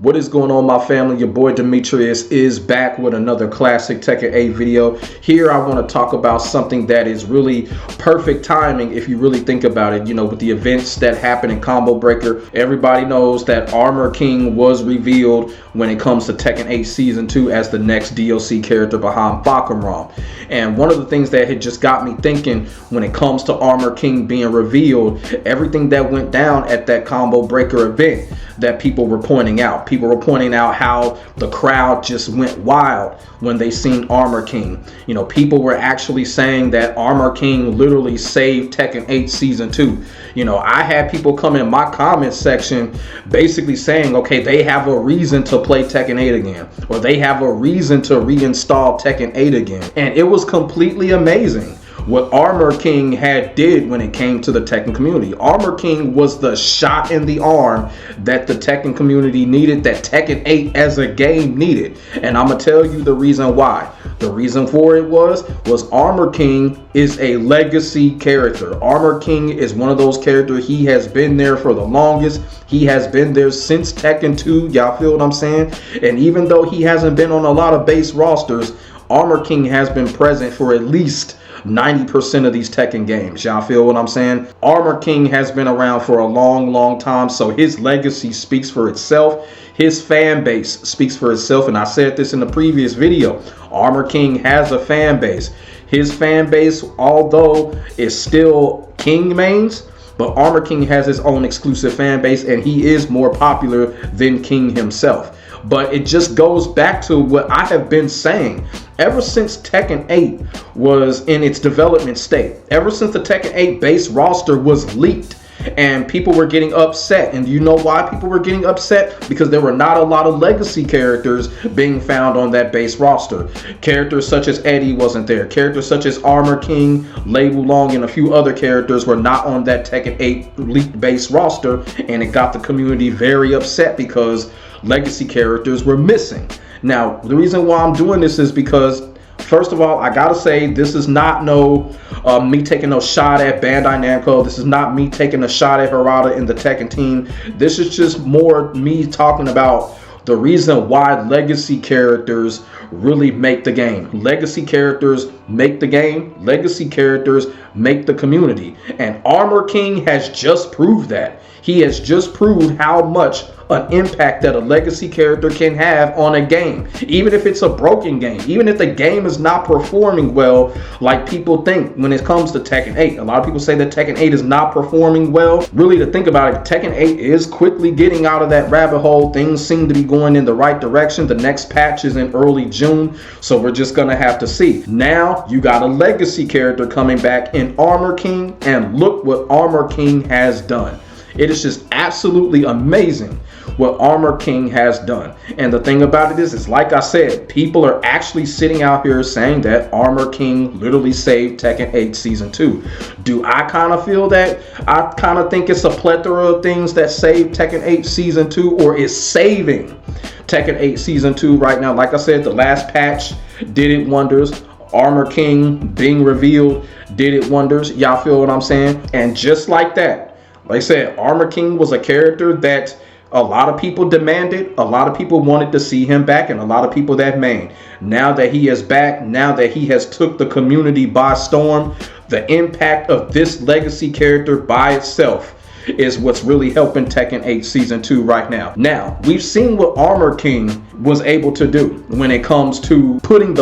What is going on, my family? Your boy Demetrius is back with another classic Tekken 8 video. Here I want to talk about something that is really perfect timing if you really think about it. You know, with the events that happen in Combo Breaker, everybody knows that Armor King was revealed when it comes to Tekken 8 Season 2 as the next DLC character behind Fakumram. And one of the things that had just got me thinking when it comes to Armor King being revealed, everything that went down at that Combo Breaker event that people were pointing out. People were pointing out how the crowd just went wild when they seen Armor King. You know, people were actually saying that Armor King literally saved Tekken 8 Season 2. You know, I had people come in my comment section basically saying, okay, they have a reason to play Tekken 8 again, or they have a reason to reinstall Tekken 8 again. And it was completely amazing what Armor King had did when it came to the Tekken community. Armor King was the shot in the arm that the Tekken community needed, that Tekken 8 as a game needed. And I'm gonna tell you the reason why. The reason for it was Armor King is a legacy character. Armor King is one of those characters. He has been there for the longest. He has been there since Tekken 2. Y'all feel what I'm saying? And even though he hasn't been on a lot of base rosters, Armor King has been present for at least 90% of these Tekken games. Y'all feel what I'm saying? Armor King has been around for a long time, so his legacy speaks for itself. His fan base speaks for itself, and I said this in the previous video. Armor King has a fan base. His fan base, although is still King mains, but Armor King has his own exclusive fan base, and he is more popular than King himself. But it just goes back to what I have been saying ever since Tekken 8 was in its development state. Ever since the Tekken 8 base roster was leaked and people were getting upset. And you know why people were getting upset? Because there were not a lot of legacy characters being found on that base roster. Characters such as Eddie wasn't there. Characters such as Armor King, Lei Wulong, and a few other characters were not on that Tekken 8 leaked base roster. And it got the community very upset because legacy characters were missing. Now, the reason why I'm doing this is because, first of all, I gotta say, this is not me taking no shot at Bandai Namco. This is not me taking a shot at Harada and the Tekken team. This is just more me talking about the reason why legacy characters really make the game. Legacy characters make the game. Legacy characters make the community. And Armor King has just proved that. He has just proved how much an impact that a legacy character can have on a game. Even if it's a broken game, even if the game is not performing well like people think when it comes to Tekken 8. A lot of people say that Tekken 8 is not performing well. Really, to think about it, Tekken 8 is quickly getting out of that rabbit hole. Things seem to be going in the right direction. The next patch is in early June, so we're just gonna have to see. Now you got a legacy character coming back in Armor King, and look what Armor King has done. It is just absolutely amazing what Armor King has done. And the thing about it is like I said, people are actually sitting out here saying that Armor King literally saved Tekken 8 Season 2. Do I kind of feel that? I kind of think it's a plethora of things that saved Tekken 8 Season 2, or is saving Tekken 8 Season 2 right now. Like I said, the last patch did it wonders. Armor King being revealed did it wonders. Y'all feel what I'm saying? And just like that, like I said, Armor King was a character that a lot of people demanded, a lot of people wanted to see him back, and a lot of people that mained. Now that he is back, now that he has took the community by storm, the impact of this legacy character by itself is what's really helping Tekken 8 Season 2 right now. Now, we've seen what Armor King was able to do when it comes to putting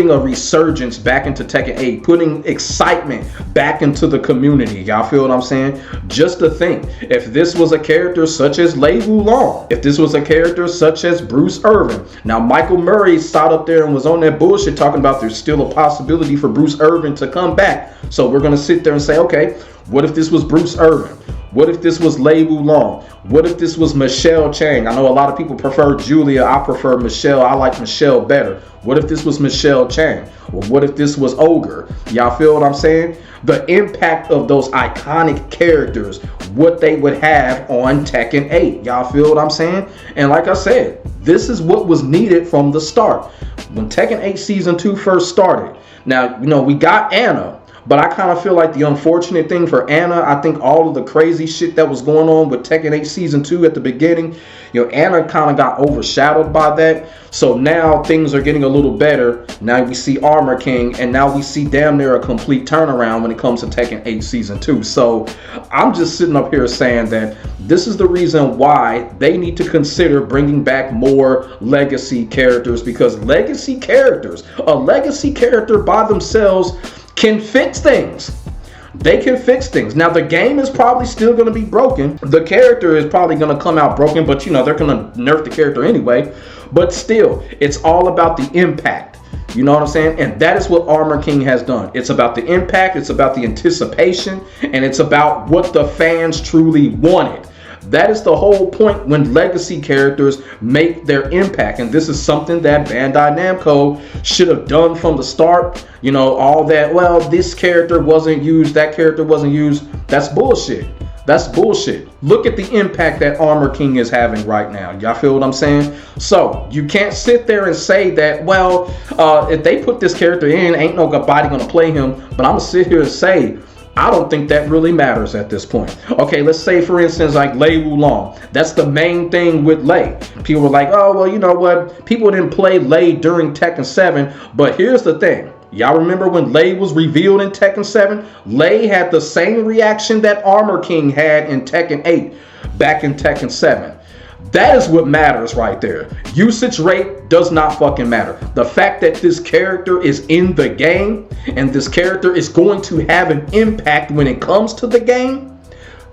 a resurgence back into Tekken 8, putting excitement back into the community. Y'all feel what I'm saying? Just to think, if this was a character such as Lei Wulong, if this was a character such as Bruce Irvin. Now, Michael Murray sat up there and was on that bullshit talking about there's still a possibility for Bruce Irvin to come back. So we're going to sit there and say, okay, what if this was Bruce Irvin? What if this was Lei Wulong? What if this was Michelle Chang? I know a lot of people prefer Julia. I prefer Michelle. I like Michelle better. What if this was Michelle Chang? Or what if this was Ogre? Y'all feel what I'm saying? The impact of those iconic characters, what they would have on Tekken 8. Y'all feel what I'm saying? And like I said, this is what was needed from the start. When Tekken 8 Season 2 first started. Now, you know, we got Anna. But I kind of feel like the unfortunate thing for Anna, I think all of the crazy shit that was going on with Tekken 8 Season 2 at the beginning, Anna kind of got overshadowed by that. So now things are getting a little better. Now we see Armor King, and now we see damn near a complete turnaround when it comes to Tekken 8 Season 2. So I'm just sitting up here saying that this is the reason why they need to consider bringing back more legacy characters, because a legacy character by themselves can fix things. They can fix things. Now the game is probably still going to be broken. The character is probably going to come out broken, but they're going to nerf the character anyway. But still, it's all about the impact. You know what I'm saying? And that is what Armor King has done. It's about the impact, it's about the anticipation, and it's about what the fans truly wanted. That is the whole point when legacy characters make their impact. And this is something that Bandai Namco should have done from the start. All that, well, this character wasn't used, that character wasn't used. That's bullshit. That's bullshit. Look at the impact that Armor King is having right now. Y'all feel what I'm saying? So you can't sit there and say that, well, if they put this character in, ain't nobody gonna play him. But I'm gonna sit here and say, I don't think that really matters at this point. Okay, let's say, for instance, like Lei Wulong. That's the main thing with Lei. People were like, oh, well, you know what? People didn't play Lei during Tekken 7. But here's the thing. Y'all remember when Lei was revealed in Tekken 7? Lei had the same reaction that Armor King had in Tekken 8 back in Tekken 7. That is what matters right there. Usage rate does not fucking matter. The fact that this character is in the game and this character is going to have an impact when it comes to the game,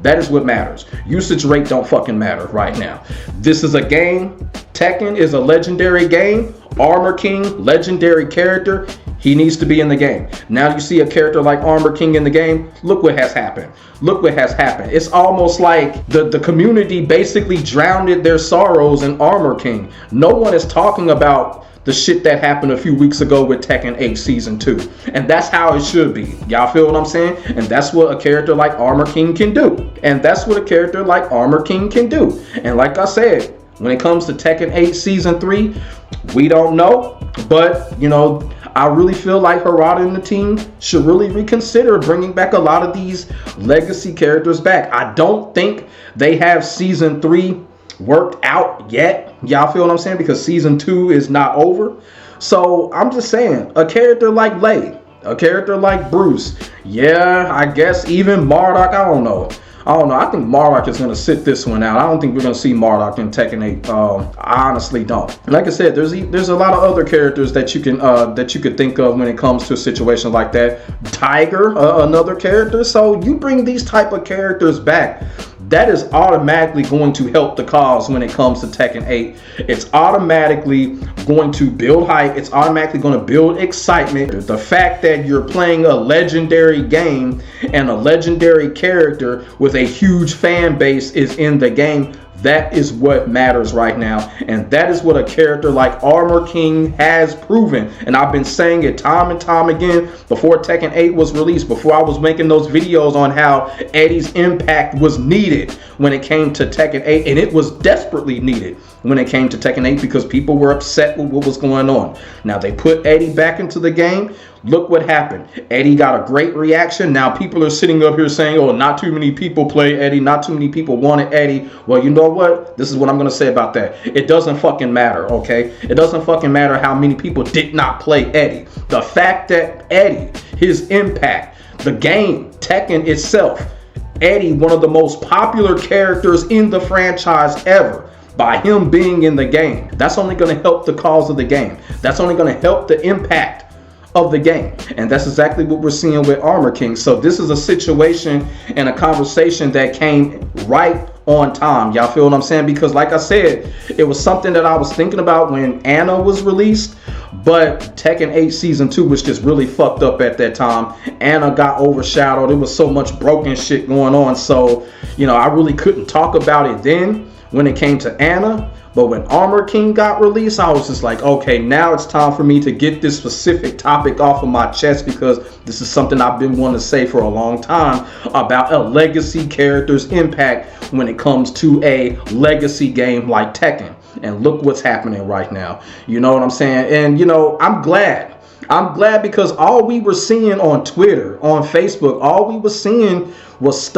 that is what matters. Usage rate don't fucking matter right now. This is a game. Tekken is a legendary game. Armor King, legendary character. He needs to be in the game. Now you see a character like Armor King in the game. Look what has happened. Look what has happened. It's almost like the community basically drowned their sorrows in Armor King. No one is talking about the shit that happened a few weeks ago with Tekken 8 Season 2. And that's how it should be. Y'all feel what I'm saying? And that's what a character like Armor King can do. And that's what a character like Armor King can do. And like I said, when it comes to Tekken 8 Season 3, we don't know. But, I really feel like Harada and the team should really reconsider bringing back a lot of these legacy characters back. I don't think they have Season 3 worked out yet. Y'all feel what I'm saying? Because Season 2 is not over. So I'm just saying, a character like Lei, a character like Bruce, yeah, I guess even Marduk, I don't know. I think Marduk is going to sit this one out. I don't think we're going to see Marduk in Tekken 8. I honestly don't. Like I said, there's a lot of other characters that you could think of when it comes to a situation like that. Tiger, another character. So you bring these type of characters back, that is automatically going to help the cause when it comes to Tekken 8. It's automatically going to build hype. It's automatically going to build excitement. The fact that you're playing a legendary game and a legendary character with a huge fan base is in the game, that is what matters right now. And that is what a character like Armor King has proven. And I've been saying it time and time again before Tekken 8 was released, before I was making those videos on how Eddie's impact was needed when it came to Tekken 8. And it was desperately needed when it came to Tekken 8 because people were upset with what was going on. Now they put Eddie back into the game. Look what happened. Eddie got a great reaction. Now people are sitting up here saying, oh, not too many people play Eddie. Not too many people wanted Eddie. Well, you know what? This is what I'm going to say about that. It doesn't fucking matter, okay? It doesn't fucking matter how many people did not play Eddie. The fact that Eddie, his impact, the game, Tekken itself, Eddie, one of the most popular characters in the franchise ever, by him being in the game, that's only going to help the cause of the game. That's only going to help the impact of the game. And that's exactly what we're seeing with Armor King. So this is a situation and a conversation that came right on time. Y'all feel what I'm saying? Because like I said, it was something that I was thinking about when Anna was released, but Tekken 8 Season 2 was just really fucked up at that time. Anna got overshadowed. There was so much broken shit going on. So, I really couldn't talk about it then when it came to Anna. But when Armor King got released, I was just like, okay, now it's time for me to get this specific topic off of my chest, because this is something I've been wanting to say for a long time about a legacy character's impact when it comes to a legacy game like Tekken. And look what's happening right now. You know what I'm saying? And, I'm glad. I'm glad, because all we were seeing on Twitter, on Facebook, all we were seeing was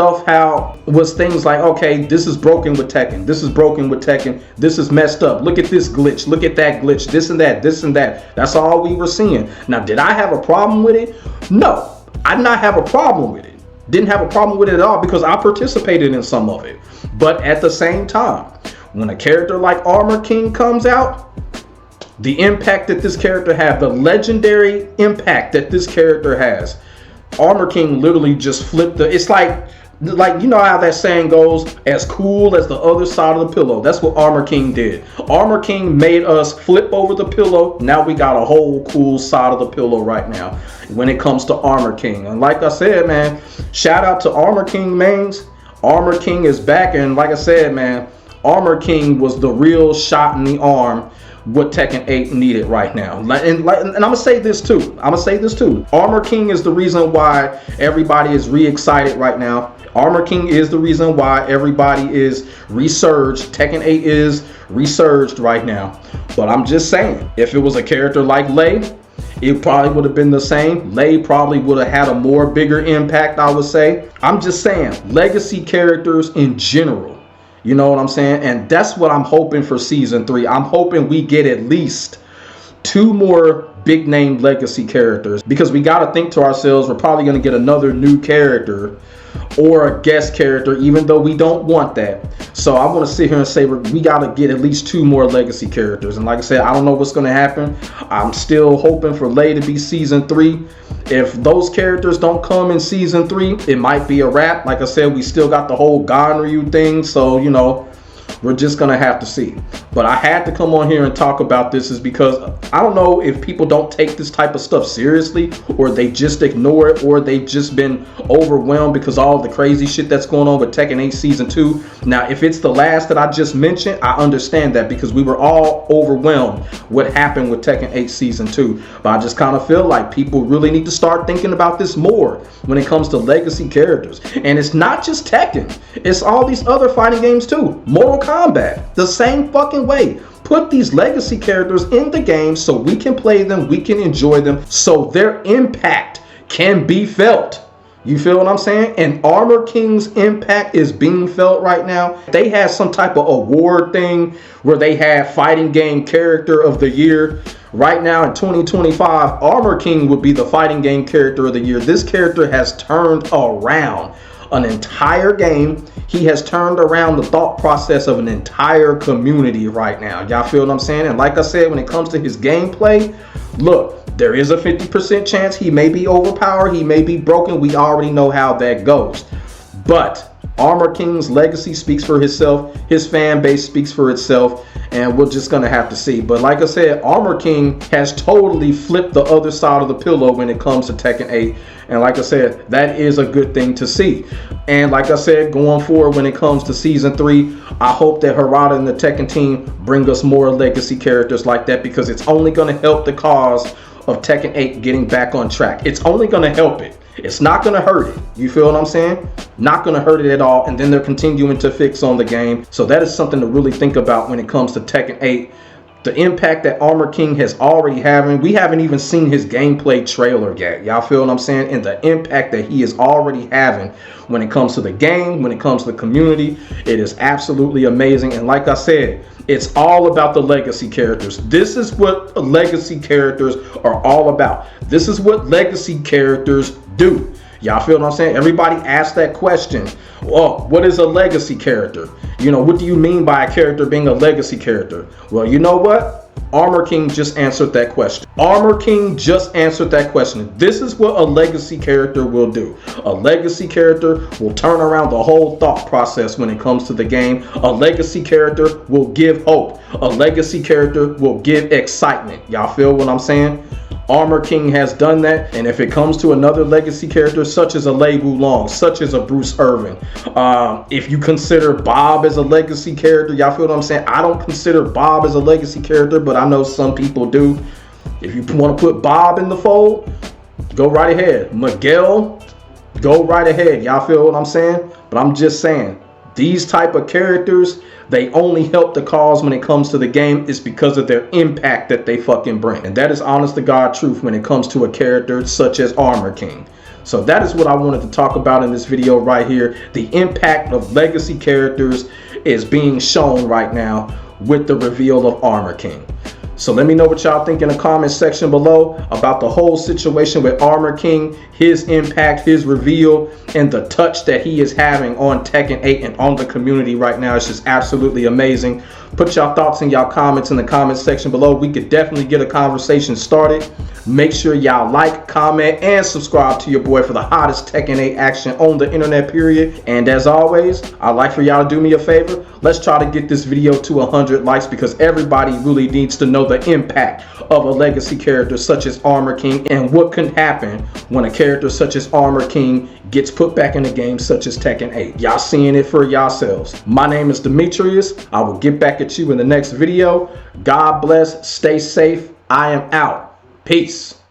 things like, okay, this is broken with Tekken. This is broken with Tekken. This is messed up. Look at this glitch. Look at that glitch. This and that. This and that. That's all we were seeing. Now, did I have a problem with it? No, I did not have a problem with it. Didn't have a problem with it at all, because I participated in some of it. But at the same time, when a character like Armor King comes out, the impact that this character has, the legendary impact that this character has, Armor King literally just flipped it's like you know how that saying goes, as cool as the other side of the pillow. That's what Armor King did. Armor King made us flip over the pillow. Now we got a whole cool side of the pillow right now when it comes to Armor King. And like I said, man, shout out to Armor King mains. Armor King is back, and like I said, man, Armor King was the real shot in the arm what Tekken 8 needed right now. And I'm gonna say this too. Armor King is the reason why everybody is re-excited right now. Armor King is the reason why everybody is resurged. Tekken 8 is resurged right now. But I'm just saying, if it was a character like Lei, it probably would have been the same. Lei probably would have had a more bigger impact, I would say. I'm just saying, legacy characters in general. You know what I'm saying? And that's what I'm hoping for season 3. I'm hoping we get at least 2 more big name legacy characters, because we got to think to ourselves, we're probably going to get another new character or a guest character, even though we don't want that. So I'm going to sit here and say we got to get at least 2 more legacy characters. And like I said, I don't know what's going to happen. I'm still hoping for Lei to be season 3. If those characters don't come in season 3, it might be a wrap. Like I said, we still got the whole Ganryu thing. So, you know, we're just going to have to see. But I had to come on here and talk about this is because I don't know if people don't take this type of stuff seriously, or they just ignore it, or they've just been overwhelmed because all the crazy shit that's going on with Tekken 8 Season 2. Now, if it's the last that I just mentioned, I understand that, because we were all overwhelmed what happened with Tekken 8 Season 2. But I just kind of feel like people really need to start thinking about this more when it comes to legacy characters. And it's not just Tekken. It's all these other fighting games too. Mortal Kombat, the same fucking way. Put these legacy characters in the game so we can play them, we can enjoy them, so their impact can be felt. You feel what I'm saying? And Armor King's impact is being felt right now. They had some type of award thing where they had Fighting Game Character of the Year. Right now in 2025, Armor King would be the Fighting Game Character of the Year. This character has turned around an entire game. He has turned around the thought process of an entire community right now. Y'all feel what I'm saying? And like I said, when it comes to his gameplay, look, there is a 50% chance he may be overpowered, he may be broken. We already know how that goes. But Armor King's legacy speaks for itself. His fan base speaks for itself. And we're just going to have to see. But like I said, Armor King has totally flipped the other side of the pillow when it comes to Tekken 8. And like I said, that is a good thing to see. And like I said, going forward when it comes to Season 3, I hope that Harada and the Tekken team bring us more legacy characters like that, because it's only going to help the cause of Tekken 8 getting back on track. It's only going to help it. It's not going to hurt it. You feel what I'm saying? Not going to hurt it at all. And then they're continuing to fix on the game. So that is something to really think about when it comes to Tekken 8. The impact that Armor King has already having. We haven't even seen his gameplay trailer yet. Y'all feel what I'm saying? And the impact that he is already having when it comes to the game, when it comes to the community, it is absolutely amazing. And like I said, it's all about the legacy characters. This is what legacy characters are all about. This is what legacy characters do. Y'all feel what I'm saying? Everybody asks that question. Well, what is a legacy character? You know, what do you mean by a character being a legacy character? Well, you know what? Armor King just answered that question. Armor King just answered that question. This is what a legacy character will do. A legacy character will turn around the whole thought process when it comes to the game. A legacy character will give hope. A legacy character will give excitement. Y'all feel what I'm saying? Armor King has done that. And if it comes to another legacy character, such as a Lei Wulong, such as a Bruce Irvin, if you consider Bob as a legacy character, y'all feel what I'm saying? I don't consider Bob as a legacy character, but I know some people do. If you want to put Bob in the fold, go right ahead. Miguel, go right ahead. Y'all feel what I'm saying? But I'm just saying, These type of characters, they only help the cause when it comes to the game is because of their impact that they fucking bring. And that is honest to God truth when it comes to a character such as Armor King. So that is what I wanted to talk about in this video right here. The impact of legacy characters is being shown right now with the reveal of Armor King. So let me know what y'all think in the comment section below about the whole situation with Armor King, his impact, his reveal, and the touch that he is having on Tekken 8 and on the community right now. It's just absolutely amazing. Put y'all thoughts and y'all comments in the comment section below. We could definitely get a conversation started. Make sure y'all like, comment, and subscribe to your boy for the hottest Tekken 8 action on the internet, period. And as always, I'd like for y'all to do me a favor. Let's try to get this video to 100 likes because everybody really needs to know the impact of a legacy character such as Armor King and what can happen when a character such as Armor King gets put back in a game such as Tekken 8. Y'all seeing it for yourselves. My name is Demetrius. I will get back at you in the next video. God bless. Stay safe. I am out. Peace.